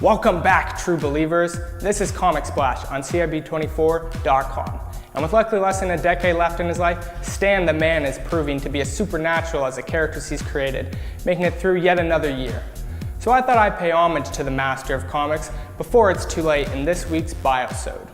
Welcome back, true believers. This is Comic Splash on CIB24.com. And with luckily less than a decade left in his life, Stan the man is proving to be as supernatural as the characters he's created, making it through yet another year. So I thought I'd pay homage to the master of comics before it's too late in this week's Biosode.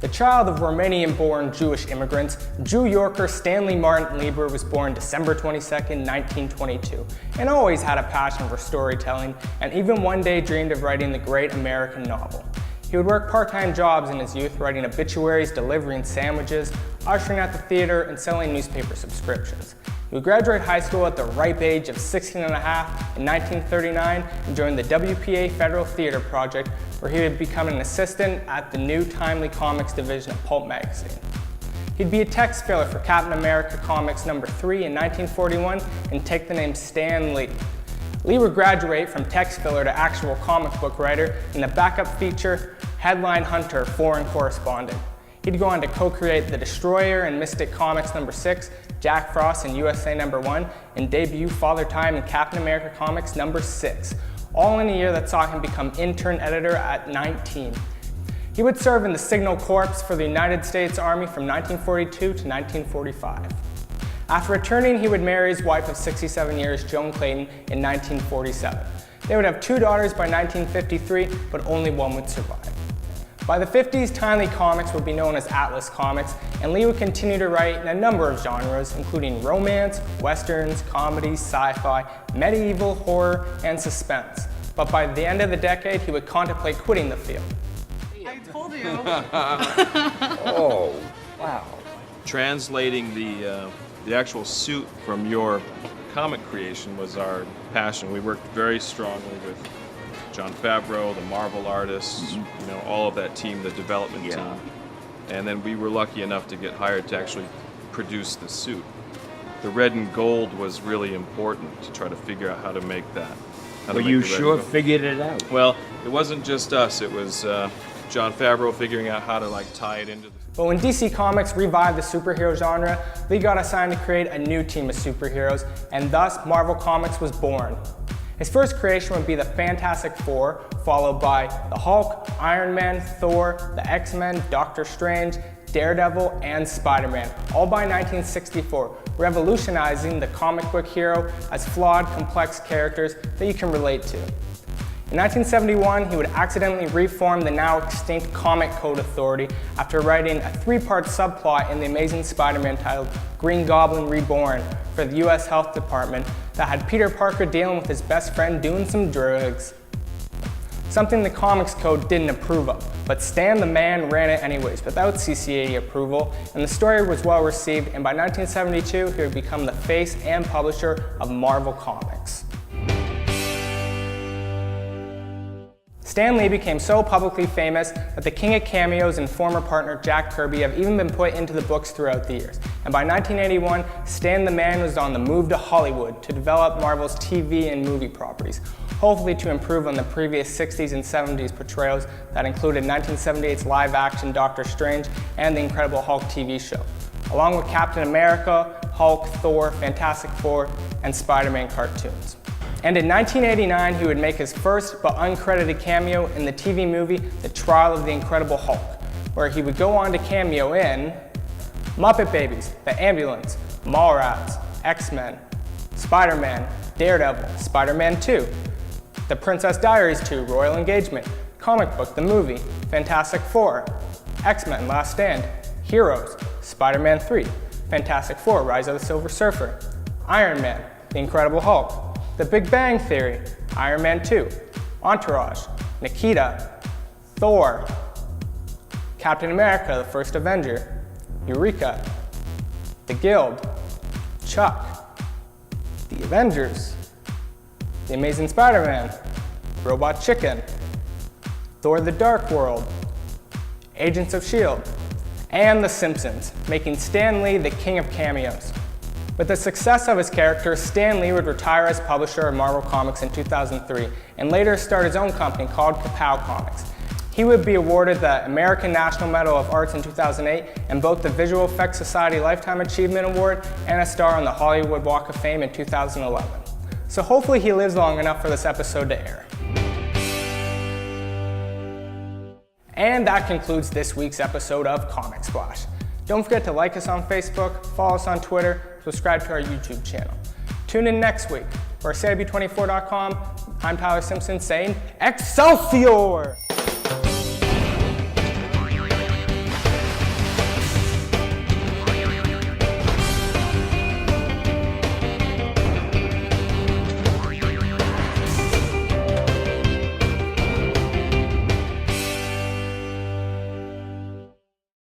The child of Romanian-born Jewish immigrants, Jew-Yorker Stanley Martin Lieber was born December 22, 1922, and always had a passion for storytelling, and even one day dreamed of writing the great American novel. He would work part-time jobs in his youth, writing obituaries, delivering sandwiches, ushering at the theater, and selling newspaper subscriptions. He would graduate high school at the ripe age of 16 and a half in 1939 and joined the WPA Federal Theater Project, where he would become an assistant at the new Timely Comics division of Pulp magazine. He'd be a text filler for Captain America Comics #3 in 1941 and take the name Stan Lee. Lee would graduate from text filler to actual comic book writer in the backup feature Headline Hunter Foreign Correspondent. He'd go on to co-create The Destroyer and Mystic Comics #6, Jack Frost and USA #1, and debut Father Time in Captain America Comics #6, all in a year that saw him become intern editor at 19. He would serve in the Signal Corps for the United States Army from 1942 to 1945. After returning, he would marry his wife of 67 years, Joan Clayton, in 1947. They would have 2 daughters by 1953, but only one would survive. By the 50s, Timely Comics would be known as Atlas Comics, and Lee would continue to write in a number of genres, including romance, westerns, comedies, sci-fi, medieval, horror, and suspense. But by the end of the decade, he would contemplate quitting the field. I told you. Oh, wow. Translating the actual suit from your comic creation was our passion. We worked very strongly with Jon Favreau, the Marvel artists, you know, all of that team, the development team. And then we were lucky enough to get hired to actually produce the suit. The red and gold was really important to try to figure out how to make that. Well, you sure figured it out. Well, it wasn't just us. It was Jon Favreau figuring out how to tie it into the... But when DC Comics revived the superhero genre, Lee got assigned to create a new team of superheroes, and thus Marvel Comics was born. His first creation would be the Fantastic Four, followed by the Hulk, Iron Man, Thor, the X-Men, Doctor Strange, Daredevil, and Spider-Man, all by 1964, revolutionizing the comic book hero as flawed, complex characters that you can relate to. In 1971, he would accidentally reform the now extinct Comic Code Authority after writing a 3-part subplot in the Amazing Spider-Man titled Green Goblin Reborn for the US Health Department that had Peter Parker dealing with his best friend doing some drugs. Something the Comics Code didn't approve of, but Stan the man ran it anyways without CCA approval, and the story was well received, and by 1972 he would become the face and publisher of Marvel Comics. Stan Lee became so publicly famous that the king of cameos and former partner Jack Kirby have even been put into the books throughout the years. And by 1981, Stan the man was on the move to Hollywood to develop Marvel's TV and movie properties, hopefully to improve on the previous 60s and 70s portrayals that included 1978's live-action Doctor Strange and the Incredible Hulk TV show, along with Captain America, Hulk, Thor, Fantastic Four, and Spider-Man cartoons. And in 1989, he would make his first but uncredited cameo in the TV movie The Trial of the Incredible Hulk, where he would go on to cameo in Muppet Babies, The Ambulance, Mallrats, X-Men, Spider-Man, Daredevil, Spider-Man 2, The Princess Diaries 2, Royal Engagement, Comic Book, the movie, Fantastic Four, X-Men, Last Stand, Heroes, Spider-Man 3, Fantastic Four, Rise of the Silver Surfer, Iron Man, The Incredible Hulk, The Big Bang Theory, Iron Man 2, Entourage, Nikita, Thor, Captain America, the First Avenger, Eureka, The Guild, Chuck, The Avengers, The Amazing Spider-Man, Robot Chicken, Thor the Dark World, Agents of S.H.I.E.L.D., and The Simpsons, making Stan Lee the king of cameos. With the success of his character, Stan Lee would retire as publisher of Marvel Comics in 2003 and later start his own company called Kapow Comics. He would be awarded the American National Medal of Arts in 2008 and both the Visual Effects Society Lifetime Achievement Award and a star on the Hollywood Walk of Fame in 2011. So hopefully he lives long enough for this episode to air. And that concludes this week's episode of Comic Splash. Don't forget to like us on Facebook, follow us on Twitter, subscribe to our YouTube channel. Tune in next week for CIB24.com. I'm Tyler Simpson saying, Excelsior!